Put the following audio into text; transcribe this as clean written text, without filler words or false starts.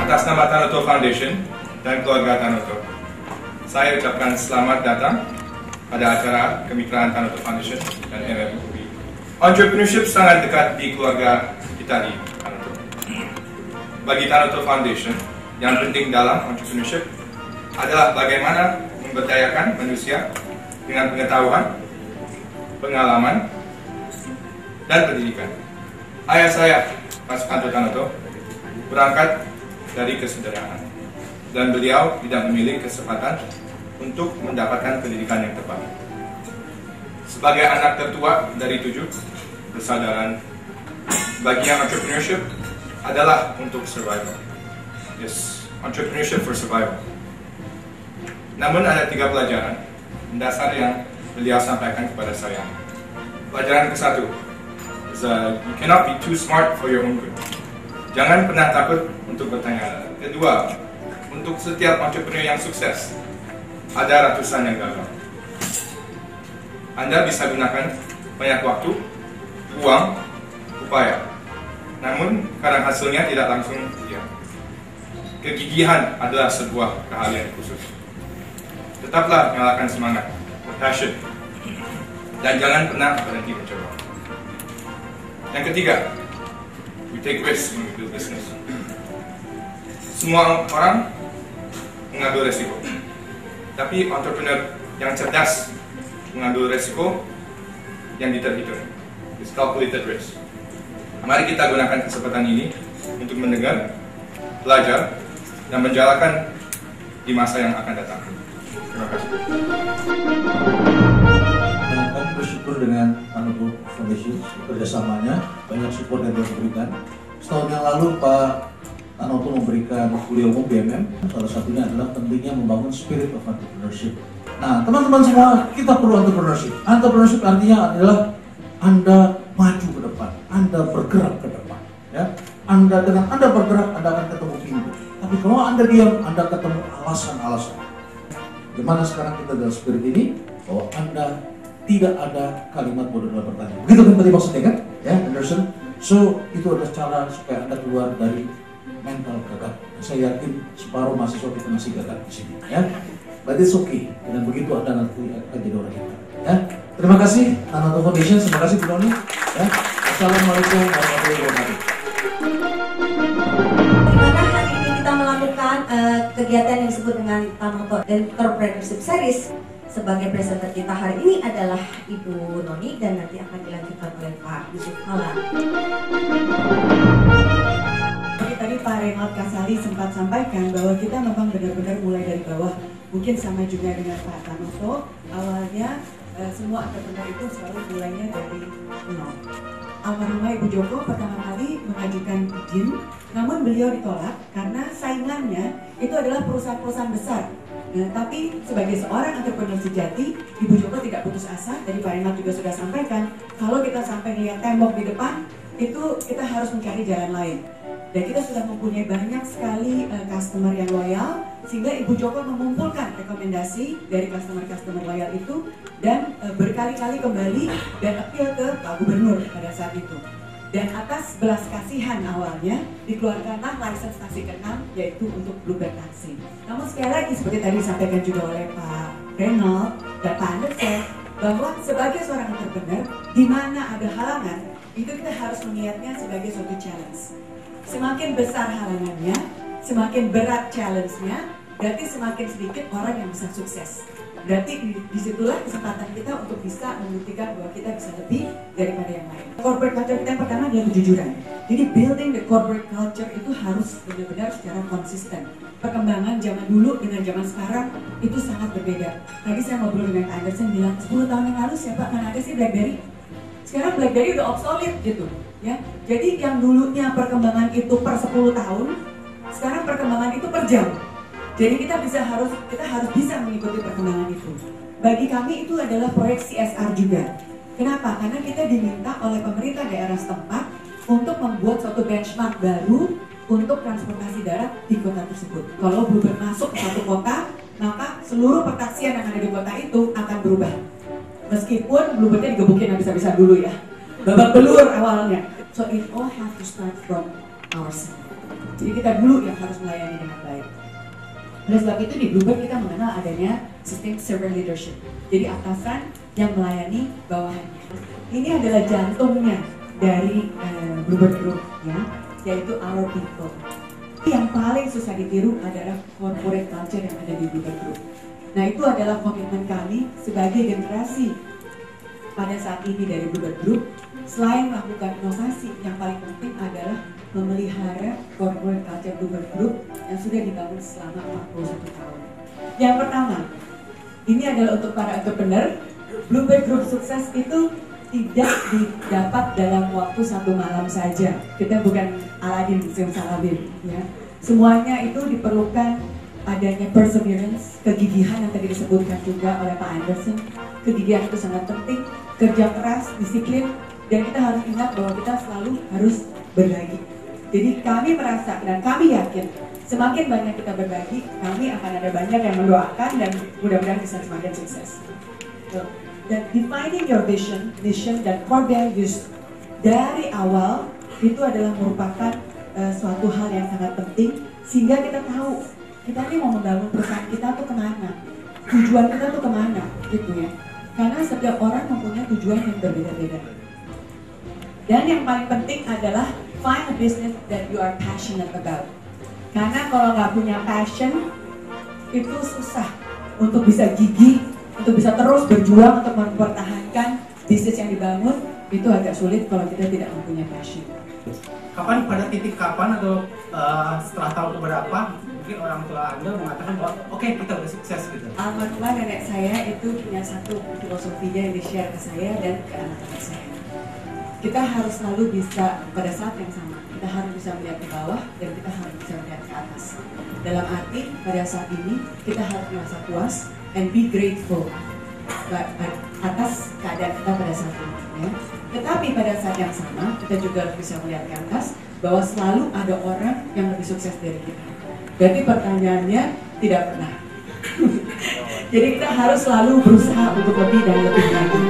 Atas nama Tanoto Foundation dan keluarga Tanoto, saya ucapkan selamat datang pada acara kemitraan Tanoto Foundation dan MMUB. Entrepreneurship sangat dekat di keluarga kita di Tanoto. Bagi Tanoto Foundation, yang penting dalam entrepreneurship adalah bagaimana memberdayakan manusia dengan pengetahuan, pengalaman, dan pendidikan. Ayah saya, Pak Sukanto Tanoto, berangkat dari kesederhanaan, dan beliau tidak memilih kesempatan untuk mendapatkan pendidikan yang tepat. Sebagai anak tertua dari 7 persaudaraan, bagian entrepreneurship adalah untuk survival. Yes, entrepreneurship for survival. Namun ada 3 pelajaran mendasar yang beliau sampaikan kepada saya. Pelajaran ke-1, you cannot be too smart for your own good. Jangan pernah takut untuk bertanya. Kedua, untuk setiap entrepreneur yang sukses, ada ratusan yang gagal. Anda bisa gunakan banyak waktu, uang, upaya. Namun, kadang hasilnya tidak langsung diam. Kegigihan adalah sebuah keahlian khusus. Tetaplah nyalakan semangat, passion, dan jangan pernah berhenti mencoba. Yang ketiga, we take risks when we build business. Semua orang mengambil resiko, tapi entrepreneur yang cerdas mengambil resiko yang terhitung. It's calculated risk. Mari kita gunakan kesempatan ini untuk mendengar, belajar, dan menjalankan di masa yang akan datang. Terima kasih. Kami bersyukur dengan Tanoto Foundation kerjasamanya, banyak support yang diberikan. Setahun yang lalu Pak Tanoto memberikan kuliah umum BMM, salah satunya adalah pentingnya membangun spirit of entrepreneurship. Nah, teman-teman semua, kita perlu entrepreneurship. Entrepreneurship artinya adalah Anda maju ke depan, Anda bergerak ke depan. Ya, dengan Anda bergerak, Anda akan ketemu pintu. Tapi kalau Anda diam, Anda ketemu alasan-alasan. Gimana sekarang kita dalam spirit ini, bahwa Anda tidak ada kalimat bodoh dalam bertanya. Begitu kan tadi maksudnya kan? Ya, Anderson. So, itu adalah cara supaya Anda keluar dari mental gagal. Saya yakin separuh mahasiswa kita masih gagal di sini. Ya, but it's okay. Dengan begitu Anda nanti akan jadi orang hebat. Ya, terima kasih Tanoto Foundation. Terima kasih Bu Doni. Ya, assalamualaikum warahmatullahi wabarakatuh. Hari ini kita melakukan kegiatan yang disebut dengan Tanoto Entrepreneurship Series. Sebagai presenter kita hari ini adalah Ibu Noni dan nanti akan dilanjutkan oleh Pak Yusuf Kala. Tadi Pak Renald Kasali sempat sampaikan bahwa kita memang benar-benar mulai dari bawah. Mungkin sama juga dengan Pak Tanoto, awalnya semua entrepreneur itu selalu mulainya dari nol. Almarhumah Ibu Joko pertama kali mengajukan izin, namun beliau ditolak karena saingannya itu adalah perusahaan-perusahaan besar. Nah, tapi sebagai seorang entrepreneur sejati, Ibu Joko tidak putus asa. Tadi Pak Renald juga sudah sampaikan, kalau kita sampai lihat tembok di depan, itu kita harus mencari jalan lain. Dan kita sudah mempunyai banyak sekali customer yang loyal, sehingga Ibu Joko mengumpulkan rekomendasi dari customer loyal itu dan berkali-kali kembali dan appeal ke Pak Gubernur pada saat itu. Dan atas belas kasihan awalnya dikeluarkanlah lisensi taksi ke-6 yaitu untuk Bluebird Taxi. Namun sekali lagi seperti tadi disampaikan juga oleh Pak Renald dan Pak Anderson, bahwa sebagai seorang entrepreneur di mana ada halangan itu kita harus melihatnya sebagai suatu challenge. Semakin besar halangannya, semakin berat challenge-nya, berarti semakin sedikit orang yang bisa sukses. Berarti disitulah kesempatan kita untuk bisa membuktikan bahwa kita bisa lebih daripada yang lain. Corporate culture kita yang pertama adalah kejujuran. Jadi building the corporate culture itu harus benar-benar secara konsisten. Perkembangan zaman dulu dengan zaman sekarang itu sangat berbeda. Tadi saya ngobrol dengan Pak Anderson bilang 10 tahun yang lalu siapa mana ada sih BlackBerry? Sekarang BlackBerry udah obsolete gitu. Ya, jadi yang dulunya perkembangan itu per 10 tahun, sekarang perkembangan itu per jam. Jadi kita harus bisa mengikuti perkembangan itu. Bagi kami itu adalah proyek CSR juga. Kenapa? Karena kita diminta oleh pemerintah daerah setempat untuk membuat suatu benchmark baru untuk transportasi darat di kota tersebut. Kalau Bluebird masuk ke satu kota, maka seluruh pertaksian yang ada di kota itu akan berubah. Meskipun Bluebirdnya digebukin habis-habisan dulu ya. babak belur awalnya. So it all have to start from ourselves. Jadi kita dulu yang harus melayani dengan baik. Oleh sebab itu di Bluebird kita mengenal adanya sistem servant leadership. Jadi atasan yang melayani bawahannya. Ini adalah jantungnya dari Bluebird Group, ya, yaitu our people. Yang paling susah ditiru adalah corporate culture yang ada di Bluebird Group. Nah, itu adalah komitmen kami sebagai generasi pada saat ini dari Bluebird Group. Selain melakukan inovasi, yang paling penting adalah memelihara corporate culture Bluebird Group yang sudah dibangun selama 41 tahun. Yang pertama, ini adalah untuk para entrepreneur. Bluebird Group sukses itu tidak didapat dalam waktu satu malam saja. Kita bukan Aladin Simsalabim, ya. Semuanya itu diperlukan adanya perseverance, kegigihan yang tadi disebutkan juga oleh Pak Anderson. Kegigihan itu sangat penting, kerja keras, disiplin, dan kita harus ingat bahwa kita selalu harus berbagi. Jadi kami merasa dan kami yakin semakin banyak kita berbagi, kami akan ada banyak yang mendoakan dan mudah-mudahan bisa semakin sukses. Dan defining your vision, mission, dan core values dari awal itu adalah merupakan suatu hal yang sangat penting sehingga kita tahu kita ini mau membangun perusahaan kita tuh kemana, tujuan kita tuh kemana, gitu ya. Karena setiap orang mempunyai tujuan yang berbeda-beda. Dan yang paling penting adalah find a business that you are passionate about. Karena kalau nggak punya passion, itu susah untuk bisa gigih, untuk bisa terus berjuang untuk mempertahankan bisnis yang dibangun. Itu agak sulit kalau kita tidak mempunyai passion. Kapan, pada titik kapan atau setelah tahun keberapa mungkin orang tua Anda mengatakan bahwa oke, kita udah sukses gitu? Almarhumah nenek saya itu punya satu filosofinya yang di-share ke saya dan ke anak-anak saya. Kita harus selalu bisa pada saat yang sama, kita harus bisa melihat ke bawah dan kita harus bisa melihat ke atas. Dalam arti pada saat ini kita harus merasa puas and be grateful atas keadaan kita pada saat ini, ya. Tetapi pada saat yang sama kita juga harus bisa melihat ke atas bahwa selalu ada orang yang lebih sukses dari kita. Jadi pertanyaannya tidak pernah. Jadi kita harus selalu berusaha untuk lebih dan lebih lagi.